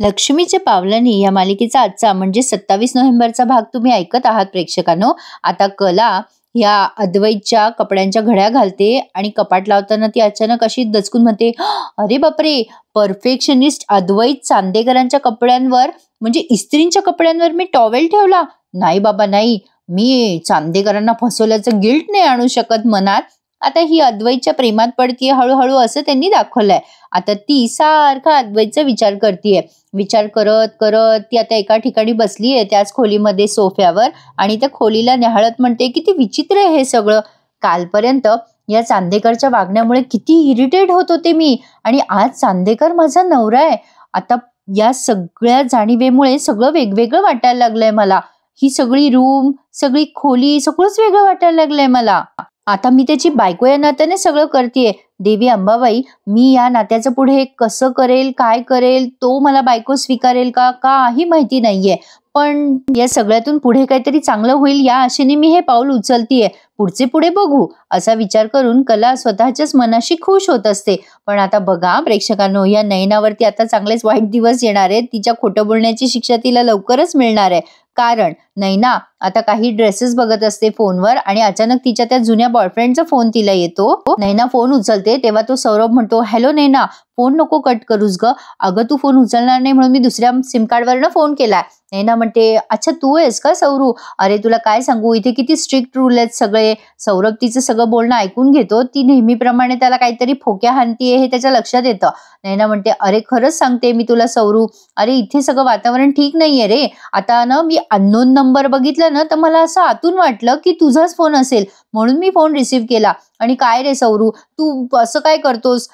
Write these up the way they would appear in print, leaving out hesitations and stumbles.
लक्ष्मीचे पावलांनी या मालिकेचा आजचा म्हणजे 27 नोव्हेंबरचा भाग तुम्ही ऐकत आहात प्रेक्षकांनो. आता कला या अद्वैतच्या कपड्यांच्या घड्या घालते आणि कपाट लावताना ती अचानक अशी दचकून म्हणते, अरे बापरे, परफेक्शनिस्ट अद्वैत चांदेकरांच्या कपड्यांवर म्हणजे इस्त्रींच्या कपड्यांवर मी टॉवेल ठेवला. नाही बाबा नाही, मी चांदेकरांना फसवल्याचं गिल्ट नाही आणू शकत मनात. आता ही अद्वैतच्या प्रेमात पडतीये हळूहळू असं त्यांनी दाखवलंय. आता ती सारखा अद्वैतचा विचार करतीये. विचार करत करत ती आता एका ठिकाणी बसली आहे त्याच खोलीमध्ये सोफ्यावर आणि त्या खोलीला न्याहाळत म्हणते, किती विचित्र आहे हे सगळं. कालपर्यंत या चांदेकरच्या वागण्यामुळे किती इरिटेट होत होते मी आणि आज चांदेकर माझा नवरा आहे. आता या सगळ्या जाणीवेमुळे सगळं वेगवेगळं वाटायला लागलंय मला. ही सगळी रूम, सगळी खोली, सगळंच वेगळं वाटायला लागलंय मला. आता मी त्याची बायको या नात्याने सगळं करतेय. देवी अंबाबाई, मी या नात्याचं पुढे कसं करेल, काय करेल, तो मला बायको स्वीकारेल का, काही माहिती नाहीये. पण या सगळ्यातून पुढे काहीतरी चांगलं होईल या आशेने मी हे पाऊल उचलतीये. पुढचे पुढे बघू असा विचार करून कला स्वतःच्याच मनाशी खुश होत असते. पण आता बघा प्रेक्षकांनो, या नयनावरती आता चांगलेच वाईट दिवस येणार आहेत. तिच्या खोटं बोलण्याची शिक्षा तिला लवकरच मिळणार आहे. कारण नैना आता काही ड्रेसेस बघत असते फोनवर आणि अचानक तिच्या त्या जुन्या बॉयफ्रेंडचा फोन तिला येतो. नैना फोन उचलते तेव्हा तो सौरभ म्हणतो, हॅलो नैना, फोन नको कट करूस ग. अगं तू फोन उचलणार नाही म्हणून मी दुसऱ्या सिम कार्डवरनं फोन केलाय. नैना म्हणते, अच्छा तू आहेस का सौरू? अरे तुला काय सांगू, इथे किती स्ट्रिक्ट रूल आहेत सगळे. सौरभ तिचं सगळं बोलणं ऐकून घेतो. ती नेहमीप्रमाणे त्याला काहीतरी फोक्या हाणतीये हे त्याच्या लक्षात येतं. नैना म्हणते, अरे खरंच सांगते मी तुला सौरू, अरे इथे सगळं वातावरण ठीक नाहीये रे. आता ना मी अननोन नंबर बघितला ना तर मला असं आतून वाटलं की तुझाच फोन असेल म्हणून मी फोन रिसीव्ह केला. आणि काय रे सौरू, तू असं काय करतोस?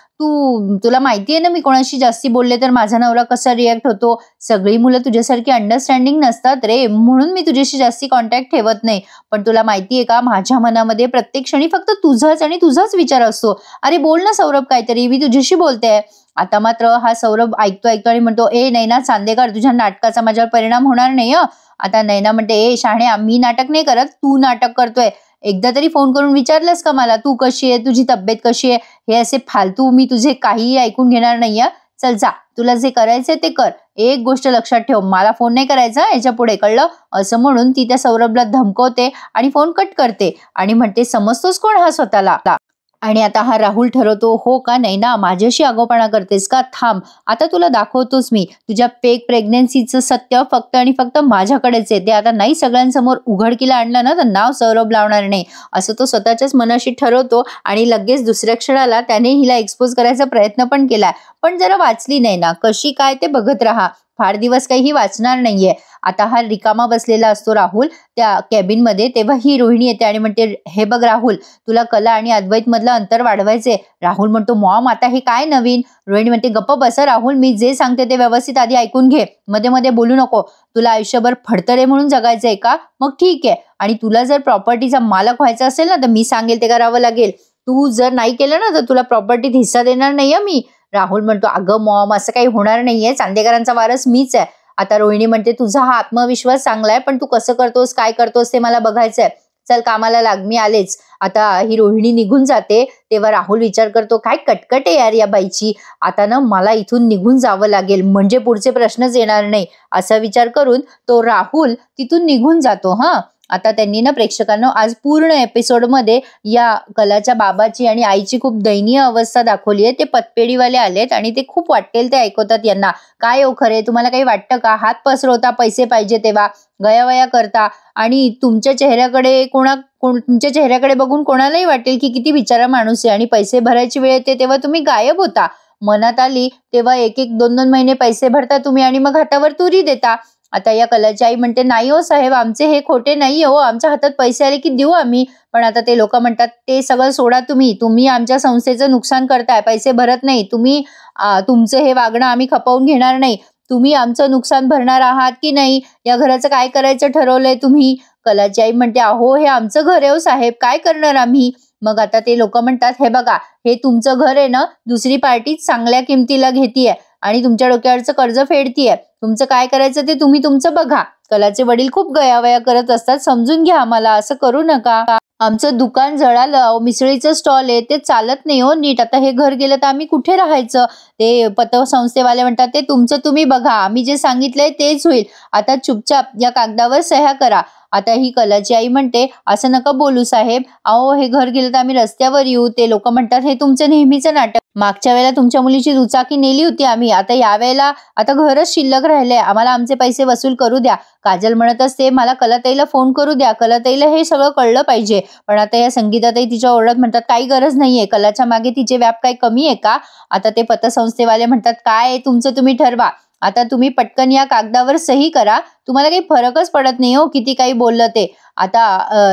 तुला माहितीये ना मी कोणाशी जास्ती बोलले तर माझा नवरा कसा रिॲक्ट होतो. सगळी मुलं तुझ्यासारखी अंडरस्टँडिंग नसतात रे, म्हणून मी तुझ्याशी जास्ती कॉन्टॅक्ट ठेवत नाही. पण तुला माहितीये का, माझ्या मनामध्ये प्रत्येक क्षणी फक्त तुझाच आणि तुझाच विचार असतो. अरे बोल ना सौरभ काहीतरी, मी तुझ्याशी बोलते. आता मात्र हा सौरभ ऐकतो आणि म्हणतो, ए नैना चांदेकर, तुझ्या नाटकाचा माझ्यावर परिणाम होणार नाही. आता नैना म्हणते, ए शहाणे, मी नाटक नाही करत, तू नाटक करतोय. एकदा तरी फोन करून विचारलंस का मला, तू कशी आहे, तुझी तब्येत कशी आहे? हे असे फालतू मी तुझे काहीही ऐकून घेणार नाहीये. चल जा, तुला जे करायचंय ते कर. एक गोष्ट लक्षात ठेव, मला फोन नाही करायचा याच्या पुढे, कळलं? असं म्हणून ती त्या सौरभला धमकवते आणि फोन कट करते आणि म्हणते, समजतोस कोण हा स्वतःला? आणि आता हा राहुल ठरवतो, हो का नैना, माझ्याशी आगोपणा करतेस का? थांब, आता तुला दाखवतोच मी. तुझ्या फेक प्रेग्नन्सीचं सत्य फक्त आणि फक्त माझ्याकडेच आहे. ते आता नाही सगळ्यांसमोर उघडकीला आणलं ना तर नाव सौरभ लावणार नाही, असं तो स्वतःच्याच मनाशी ठरवतो. आणि लगेच दुसऱ्या क्षणाला त्याने हिला एक्सपोज करायचा प्रयत्न पण केलाय. पण जरा वाचली नैना, कशी काय ते बघत राहा, फार दिवस काही वाचणार नाहीये. आता हा रिकामा बसलेला असतो राहुल त्या कॅबिन मध्ये, तेव्हा ही रोहिणी येते आणि म्हणते, हे बघ राहुल, तुला कला आणि अद्वैत मधलं अंतर वाढवायचे. राहुल म्हणतो, मॉम आता हे काय नवीन? रोहिणी म्हणते, गप्प बसा राहुल, मी जे सांगते ते व्यवस्थित आधी ऐकून घे, मध्ये मध्ये बोलू नको. तुला आयुष्यभर फडतरे म्हणून जगायचंय का? मग ठीक आहे. आणि तुला जर प्रॉपर्टीचा मालक व्हायचा असेल ना तर मी सांगेल ते करावं लागेल. तू जर नाही केलं ना तर तुला प्रॉपर्टीत हिस्सा देणार नाहीये मी. राहुल म्हणतो, अगं मॉम, असं काही होणार नाहीये, चांदेकरांचा वारस मीच आहे. आता रोहिणी म्हणते, तुझा हा आत्मविश्वास चांगलाय, पण तू कसं करतोस, काय करतोस ते मला बघायचंय. चल कामाला लाग, मी आलेच. आता ही रोहिणी निघून जाते तेव्हा राहुल विचार करतो, काय कटकट आहे यार या बाईची. आता ना मला इथून निघून जावं लागेल म्हणजे पुढचे प्रश्नच येणार नाही, असा विचार करून तो राहुल तिथून निघून जातो. आता त्यांनी ना प्रेक्षकांना आज पूर्ण एपिसोडमध्ये या कलाच्या बाबाची आणि आईची खूप दयनीय अवस्था दाखवली आहे. ते पतपेढीवाले आलेत आणि ते खूप वाटेल ते ऐकवतात यांना. काय हो खरे, तुम्हाला काही वाटतं का? हात पसरवता पैसे पाहिजे तेव्हा, गयावया करता आणि तुमच्या चेहऱ्याकडे बघून कोणालाही वाटेल की किती बिचारा माणूस आहे. आणि पैसे भरायची वेळ येते तेव्हा तुम्ही गायब होता. मनात आली तेव्हा 1-2 महिने पैसे भरता तुम्ही आणि मग हातावर तुरी देता. आता या कलाची आई म्हणते, नाही हो साहेब, आमचे हे खोटे नाही हो, आमच्या हातात पैसे आले की देऊ आम्ही. पण आता ते लोक म्हणतात, ते सगळं सोडा, तुम्ही आमच्या संस्थेचं नुकसान करताय, पैसे भरत नाही तुम्ही, तुमचं हे वागणं आम्ही खपवून घेणार नाही. तुम्ही आमचं नुकसान भरणार आहात की नाही? या घराचं काय करायचं ठरवलंय तुम्ही? कलाची आई म्हणते, अहो हे आमचं घर आहे हो साहेब, काय करणार आम्ही? मग आता ते लोक म्हणतात, हे बघा, हे तुमचं घर आहे ना, दुसरी पार्टी चांगल्या किमतीला घेतीये आणि तुमच्या डोक्यावरचं कर्ज फेडतीये. तुमचं काय करायचं ते तुम्ही तुमचं बघा. कलाचे वडील खूप गयावया करत असतात, समजून घ्या आम्हाला, असं करू नका. आमचं दुकान जळालं, मिसळीचं स्टॉल आहे, ते चालत नाही हो नीट. आता हे घर गेलं तर आम्ही कुठे राहायचं? ते पतसंस्थेवाले म्हणतात ते तुमचं तुम्ही बघा, आम्ही जे सांगितलंय तेच होईल, आता चुपचाप या कागदावर सह्या करा. आता ही कलाची आई म्हणते असं नका बोलू साहेब, अहो हे घर गेलं तर आम्ही रस्त्यावर येऊ. ते लोक म्हणतात हे तुमचं नेहमीचं नाटक, मागच्या वेळेला तुमच्या मुलीची दुचाकी नेली होती आम्ही, आता यावेळेला आता घरच शिल्लक राहिले, आम्हाला आमचे पैसे वसूल करू द्या. काजल म्हणत असते मला कलाताईला फोन करू द्या, कलाताईला हे सगळं कळलं पाहिजे. पण आता या संगीताताई तिच्या ओरडत म्हणतात काही गरज नाहीये, कलाच्या मागे तिचे व्याप काही कमी आहे का. आता ते पतसंस्थेवाले म्हणतात काय तुमचं तुम्ही ठरवा, आता तुम्ही पटकन या कागदावर सही करा, तुम्हाला काही फरकच पडत नाही हो किती काही बोललं ते. आता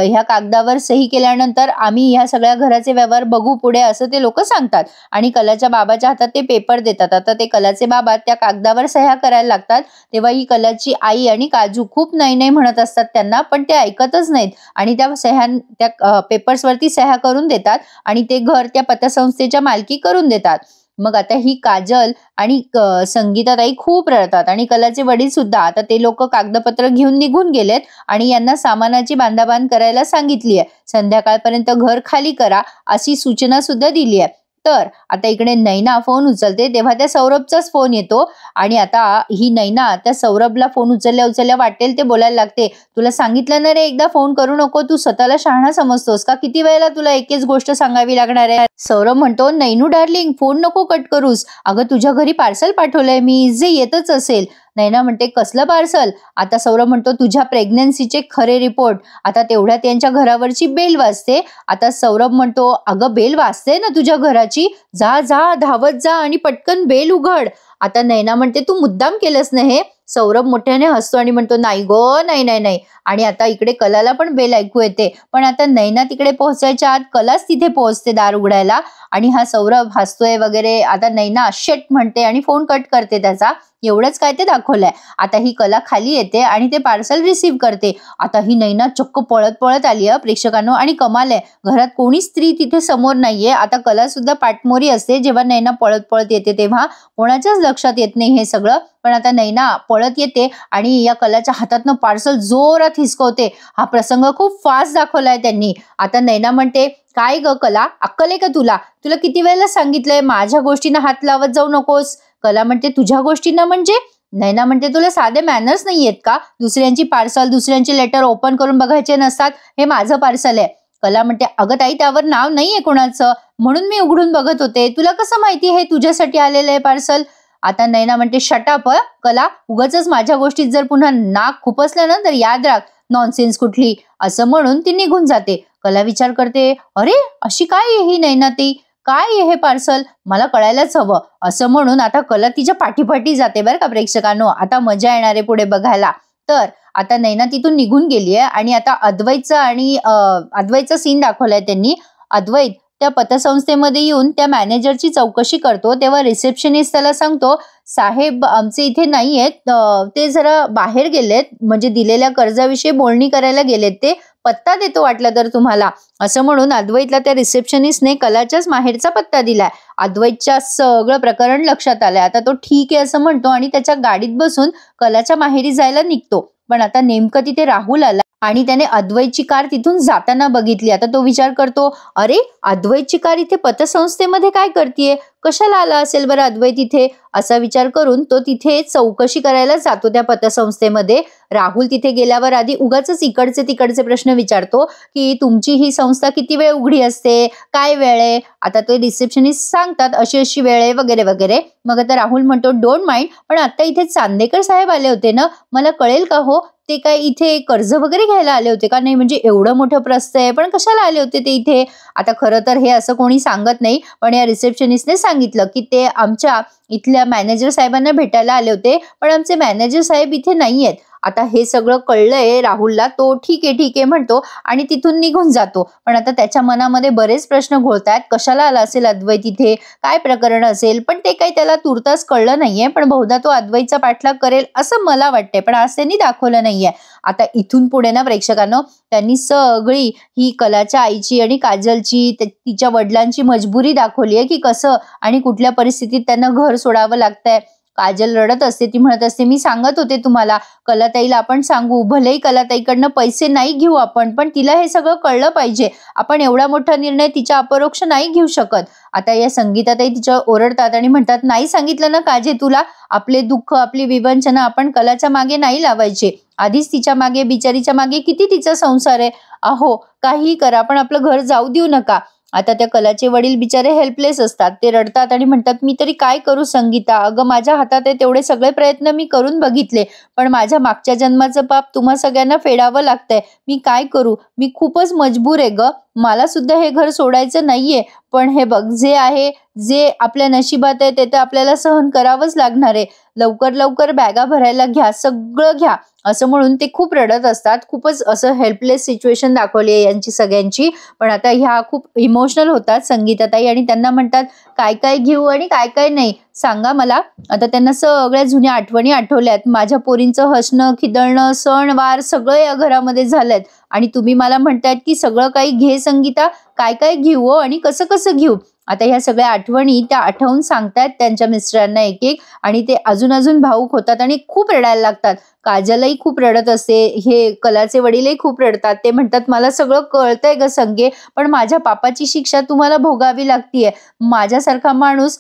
ह्या कागदावर सही केल्यानंतर आम्ही ह्या सगळ्या घराचे व्यवहार बघू पुढे, असं ते लोक सांगतात. आणि कलाच्या बाबाच्या हातात ते पेपर देतात. आता ते कलाचे बाबा त्या कागदावर सह्या करायला लागतात. तेव्हा ही कलाची आई आणि काजू खूप नाही नाही म्हणत असतात त्यांना, पण ते ऐकतच नाहीत आणि त्या पेपर्सवरती सह्या करून देतात आणि ते घर त्या पतसंस्थेच्या मालकी करून देतात. मग आता ही काजल आणि संगीताताई खूप रडतात आणि कलाचे वडील सुद्धा. आता ते लोक कागदपत्र घेऊन निघून गेलेत आणि यांना सामानाची बांधाबांध करायला सांगितली आहे. संध्याकाळपर्यंत घर खाली करा अशी सूचना सुद्धा दिली आहे. तर आता इकडे नैना फोन उचलते तेव्हा त्या सौरभचाच फोन येतो आणि आता ही नैना त्या सौरभला फोन उचलल्या वाटेल ते बोलायला लागते, तुला सांगितलं ना रे एकदा फोन करू नको, तू स्वतःला शहाणा समजतोस का, किती वेळेला तुला एकच गोष्ट सांगावी लागणार आहे. सौरभ म्हणतो नैनू डार्लिंग फोन नको कट करूस, अगं तुझ्या घरी पार्सल पाठवलंय मी, जे येतच असेल. नैना म्हणते कसलं पार्सल. आता सौरभ म्हणतो तुझ्या प्रेग्नन्सीचे खरे रिपोर्ट. आता तेवढ्यात त्यांच्या घरावरची बेल वाजते. आता सौरभ म्हणतो अगं बेल वाजते ना तुझ्या घराची, जा जा धावत जा आणि पटकन बेल उघड. आता नैना म्हणते तू मुद्दाम केलंस ना हे. सौरभ मोठ्याने हसतो आणि म्हणतो नाही गो नाही नाही नाही. आणि आता इकडे कलाला पण बेल ऐकू येते, पण आता नैना तिकडे पोहोचायच्या आत कलाच तिथे पोहोचते दार उघडायला आणि हा सौरभ हसतोय वगैरे. आता नैना शेट म्हणते आणि फोन कट करते त्याचा. एवढंच काय ते दाखवलंय. आता ही कला खाली येते आणि ते पार्सल रिसीव्ह करते. आता ही नैना चक्क पळत पळत आली आहे प्रेक्षकांनो आणि कमाल आहे, घरात कोणी स्त्री तिथे समोर नाहीये. आता कला सुद्धा पाठमोरी असते जेव्हा नैना पळत पळत येते तेव्हा कोणाच्याच लक्षात येत नाही हे सगळं. पण आता नैना पळत येते आणि या कलाच्या हातातनं पार्सल जोरात हिसकवते. हा प्रसंग खूप फास्ट दाखवलाय त्यांनी. आता नैना म्हणते काय ग कला, अक्कल आहे का तुला, तुला किती वेळेला सांगितलंय माझ्या गोष्टींना हात लावत जाऊ नकोस. कला म्हणते तुझ्या गोष्टींना म्हणजे. नैना म्हणते तुला साधे मॅनर्स नाही आहेत का, दुसऱ्यांची पार्सल दुसऱ्यांचे लेटर ओपन करून बघायचे नसतात, हे माझं पार्सल आहे. कला म्हणते अगं ताई त्यावर नाव नाहीये कोणाचं, म्हणून मी उघडून बघत होते, तुला कसं माहिती हे तुझ्यासाठी आलेलं आहे पार्सल. आता नैना म्हणते शटअप कला, उगाचच माझ्या गोष्टीत जर पुन्हा नाक खुपसलं ना तर याद राख, नॉनसेन्स कुठली, असं म्हणून ती निघून जाते. कला विचार करते अरे अशी काय आहे ही नैना, ती काय आहे हे पार्सल, मला कळायलाच हवं, असं म्हणून आता कला तिच्या पाठीपाठी जाते बरं का प्रेक्षकांनो. आता मजा येणार आहे पुढे बघायला. तर आता नैना तिथून निघून गेली आहे आणि आता अद्वैतचा सीन दाखवलाय त्यांनी. अद्वैत त्या पतसंस्थेमध्ये येऊन त्या मॅनेजरची चौकशी करतो तेव्हा रिसेप्शनिस्ट त्याला सांगतो साहेब आमचे इथे नाही आहेत, ते जरा बाहेर गेलेत, म्हणजे दिलेल्या कर्जाविषयी बोलणी करायला गेलेत, ते पत्ता देतो वाटला तर तुम्हाला, असं म्हणून अद्वैतला त्या रिसेप्शनिस्टने कलाच्याच माहेरचा पत्ता दिलाय. अद्वैतच्या सगळं प्रकरण लक्षात आलंय. आता तो ठीक आहे असं म्हणतो आणि त्याच्या गाडीत बसून कलाच्या माहेरी जायला निघतो. पण आता नेमकं तिथे राहुल आला आणि त्याने अद्वैतची कार तिथून जाताना बघितली. आता तो विचार करतो अरे अद्वैतची कार इथे पतसंस्थेमध्ये काय करतेय, कशाला आला असेल बरं अद्वैत इथे, असा विचार करून तो तिथे चौकशी करायला जातो त्या पतसंस्थेमध्ये. राहुल तिथे गेल्यावर आधी उगाचच इकडचे तिकडचे प्रश्न विचारतो की तुमची ही संस्था किती वेळ उघडी असते, काय वेळ आहे. आता ते रिसेप्शनिस्ट सांगतात अशी अशी वेळ आहे वगैरे वगैरे. मग आता राहुल म्हणतो डोंट माइंड, पण आता इथे चांदेकर साहेब आले होते ना, मला कळेल का हो, ते काय इथे कर्ज वगैरे घ्यायला आले होते का, नाही म्हणजे एवढं मोठं प्रस्थ आहे पण कशाला आले होते ते इथे. आता खरं तर हे असं कोणी सांगत नाही, पण या रिसेप्शनिस्टने सांगितलं की ते आमच्या इथल्या मॅनेजर साहेबांना भेटायला आले होते, पण आमचे मॅनेजर साहेब इथे नाही आहेत. आता हे सगळं कळलंय राहुलला, तो ठीक आहे म्हणतो आणि तिथून निघून जातो. पण आता त्याच्या मनामध्ये बरेच प्रश्न घोळतायत, कशाला आला असेल अद्वैत इथे, काय प्रकरण असेल, पण ते काही त्याला तुर्तास कळलं नाहीये. पण बहुधा तो अद्वैतचा पाठलाग करेल असं मला वाटतंय, पण आज त्यांनी दाखवलं नाहीये. आता इथून पुढे ना प्रेक्षकांनो, त्यांनी सगळी ही कलाच्या आईची आणि काजलची तिच्या वडिलांची मजबुरी दाखवली आहे की कसं आणि कुठल्या परिस्थितीत त्यांना घर सोडावं लागतंय. काजल रडत असते. ती म्हणत असते, मी सांगत होते तुम्हाला कलाताईला आपण सांगू, भलेही कलाताईकडनं पैसे नाही घेऊ आपण, पण तिला हे सगळं कळलं पाहिजे. आपण एवढा मोठा निर्णय तिच्या अपरोक्ष नाही घेऊ शकत. आता या संगीताताई तिच्या ओरडतात आणि म्हणतात, नाही सांगितलं ना काजे तुला, आपले दुःख आपली विवंचना आपण कलाच्या मागे नाही लावायचे. आधीच तिच्या मागे बिचारीच्या मागे किती तिचा संसार आहे. अहो काही करा पण आपलं घर जाऊ देऊ नका. आता त्या कलाचे वडील बिचारे हेल्पलेस असतात. ते रडतात आणि म्हणतात, मी तरी काय करू संगीता, अगं माझ्या हातात आहे तेवढे सगळे प्रयत्न मी करून बघितले, पण माझ्या मागच्या जन्माचं पाप तुम्हा सगळ्यांना फेडावं लागतंय. मी काय करू, मी खूपच मजबूर आहे ग. मला सुद्धा हे घर सोडायचं नाहीये, पण हे बघ जे आहे, जे आपल्या नशिबात आहे ते तर आपल्याला सहन करावंच लागणार आहे. लवकर लवकर बॅगा भरायला घ्या, सगळं घ्या, असं म्हणून ते खूप रडत असतात. खूपच असं हेल्पलेस सिच्युएशन दाखवली आहे यांची सगळ्यांची. पण आता ह्या खूप इमोशनल होतात संगीताताई आणि त्यांना म्हणतात, काय काय घेऊ आणि काय काय नाही सांगा मला. आता त्यांना सगळ्या जुन्या आठवणी आठवल्यात. माझ्या पोरींचं हसणं खिदळणं सण वार सगळं या घरामध्ये झालंय आणि तुम्ही मला म्हणतायत की सगळं काही घे संगीता, काय काय घेऊ आणि कसं कसं घेऊ. आता ह्या सगळ्या आठवणी त्या आठवून सांगतायत त्यांच्या मिस्टरांना एक एक आणि ते अजून अजून भावूक होतात आणि खूप रडायला लागतात. काजलही खूप रडत असते. हे कलाचे वडीलही खूप रडतात. ते म्हणतात, मला सगळं कळतंय ग संगे, पण माझ्या पापाची शिक्षा तुम्हाला भोगावी लागतीये. माझ्यासारखा माणूस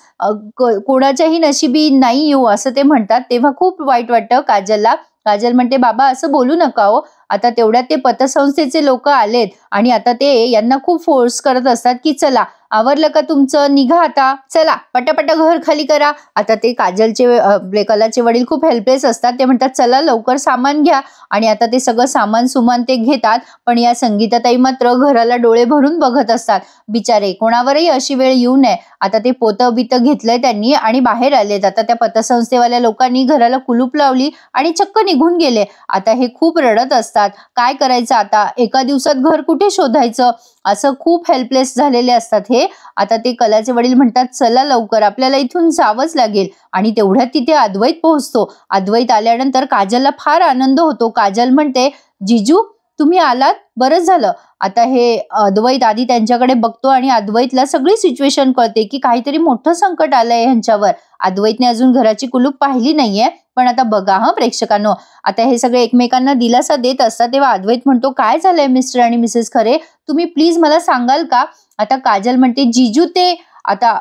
कोणाच्याही नशिबी नाही येऊ असं ते म्हणतात. तेव्हा खूप वाईट वाटतं काजलला. काजल म्हणते, बाबा असं बोलू नका हो. आता तेवढ्यात ते पतसंस्थेचे लोक आलेत आणि आता ते यांना खूप फोर्स करत असतात की चला आवरलं का तुमचं, निघा आता, चला पटापटा घर खाली करा. आता ते काजलचे कलाचे वडील खूप हेल्पलेस असतात. ते म्हणतात, चला लवकर सामान घ्या आणि आता ते सगळं सामान सुमान ते घेतात. पण या संगीताताई मात्र घराला डोळे भरून बघत असतात. बिचारे कोणावरही अशी वेळ येऊ नये. आता ते पोतं बितं घेतलंय त्यांनी आणि बाहेर आलेत. आता त्या पतसंस्थेवाल्या लोकांनी घराला कुलूप लावली आणि चक्क निघून गेले. आता हे खूप रडत असतात. काय करायचं आता, एका दिवसात घर कुठे शोधायचं, असं खूप हेल्पलेस झालेले असतात हे. आता ते कलाचे वडील म्हणतात, चला लवकर आपल्याला इथून जावंच लागेल. आणि तेवढ्यात तिथे अद्वैत पोहोचतो. अद्वैत आल्यानंतर काजलला फार आनंद होतो. काजल म्हणते, जिजू तुम्ही आलात, बरंच झालं. आता हे अद्वैत आधी त्यांच्याकडे बघतो आणि अद्वैतला सगळी सिच्युएशन कळते की काहीतरी मोठं संकट आलंय ह्यांच्यावर. अद्वैतने अजून घराची कुलूप पाहिली नाहीये. पण आता बघा हा प्रेक्षकांनो, आता हे सगळे एकमेकांना दिलासा देत असतात. तेव्हा अद्वैत म्हणतो, काय झालंय मिस्टर आणि मिसेस खरे, तुम्ही प्लीज मला सांगाल का. आता काजल म्हणते, जिजू ते आता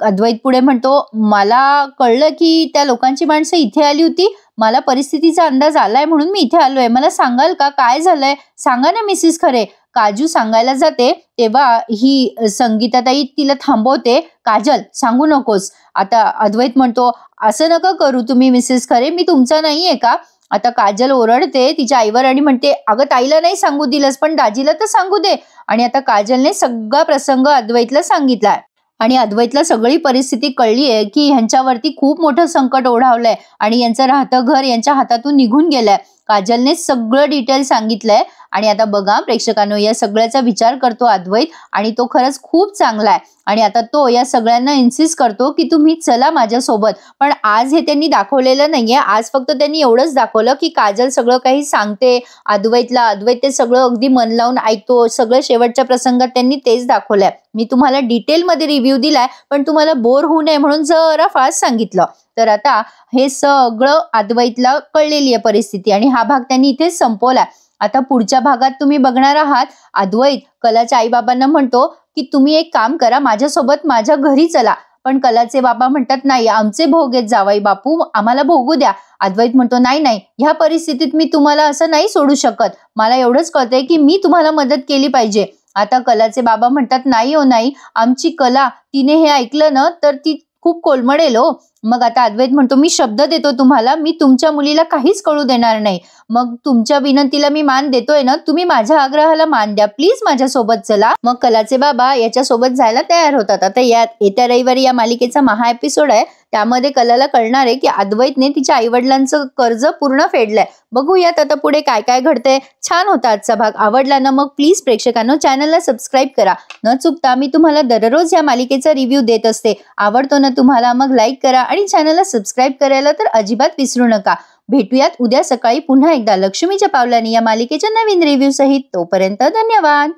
अद्वैत पुढे म्हणतो, मला कळलं की त्या लोकांची माणसं इथे आली होती, मला परिस्थितीचा अंदाज आलाय म्हणून मी इथे आलोय, मला सांगाल का काय झालंय, सांगा ना मिसेस खरे. काजू सांगायला जाते तेव्हा ही संगीताताई तिला थांबवते, काजल सांगू नकोस. आता अद्वैत म्हणतो, असं नका करू तुम्ही मिसेस खरे, मी तुमचा नाहीये का. आता काजल ओरडते तिच्या आईवर आणि म्हणते, अगं ताईला नाही सांगू दिलंस पण दाजीला तर सांगू दे. आणि आता काजलने सगळा प्रसंग अद्वैतला सांगितलाय आणि अद्वैतला सगळी परिस्थिती कळली आहे की ह्यांच्यावरती खूप मोठं संकट ओढावलंय आणि यांचं राहतं घर यांच्या हातातून निघून गेलंय. काजलने सगळं डिटेल सांगितलंय आणि आता बघा प्रेक्षकांनो, या सगळ्याचा विचार करतो अद्वैत आणि तो खरंच खूप चांगला आहे. आणि आता तो या सगळ्यांना इन्सिस्ट करतो की तुम्ही चला माझ्यासोबत. पण आज हे त्यांनी दाखवलेलं नाहीये. आज फक्त त्यांनी एवढंच दाखवलं की काजल सगळं काही सांगते अद्वैतला, अद्वैत ते सगळं अगदी मन लावून ऐकतो. सगळं शेवटच्या प्रसंगात त्यांनी तेच दाखवलंय. मी तुम्हाला डिटेलमध्ये रिव्ह्यू दिलाय पण तुम्हाला बोर होऊ नये म्हणून जरा फास्ट सांगितलं. तर आता हे सगळं अद्वैतला कळलेली आहे परिस्थिती आणि हा भाग त्यांनी इथेच संपवला. आता पुढच्या भागात तुम्ही बघणार आहात अद्वैत कलाच्या आईबाबांना म्हणतो की तुम्ही एक काम करा, माझ्यासोबत माझ्या घरी चला. पण कलाचे बाबा म्हणतात, नाही आमचे भोग आहेत जावाई बापू, आम्हाला भोगू द्या. अद्वैत म्हणतो, नाही नाही, ह्या परिस्थितीत मी तुम्हाला असं नाही सोडू शकत. मला एवढंच कळतंय की मी तुम्हाला मदत केली पाहिजे. आता कलाचे बाबा म्हणतात, नाही हो नाही, आमची कला तिने हे ऐकलं ना तर ती खूप कोलमडेल हो. मग आता अद्वैत म्हणतो, मी शब्द देतो तुम्हाला, मी तुमच्या मुलीला काहीच कळू देणार नाही. मग तुमच्या विनंतीला मी मान देतोय ना, तुम्ही माझ्या आग्रहाला मान द्या, प्लीज माझ्यासोबत चला. मग कलाचे बाबा याच्यासोबत जायला तयार होतात. आता येत्या रविवारी या मालिकेचा महा एपिसोड आहे. त्यामध्ये कलाला कळणार आहे की अद्वैतने तिच्या आईवडिलांचं कर्ज पूर्ण फेडलंय. बघूयात आता पुढे काय काय घडतंय. छान होता आजचा भाग. आवडला ना मग प्लीज प्रेक्षकांनो चॅनलला सबस्क्राईब करा. न चुकता मी तुम्हाला दररोज या मालिकेचा रिव्ह्यू देत असते. आवडतो ना तुम्हाला मग लाईक करा आणि चॅनलला सबस्क्राईब करायला तर अजिबात विसरू नका. भेटूयात उद्या सकाळी पुन्हा एकदा लक्ष्मीच्या पावलांनी या मालिकेच्या नवीन रिव्ह्यू सहित. तोपर्यंत धन्यवाद.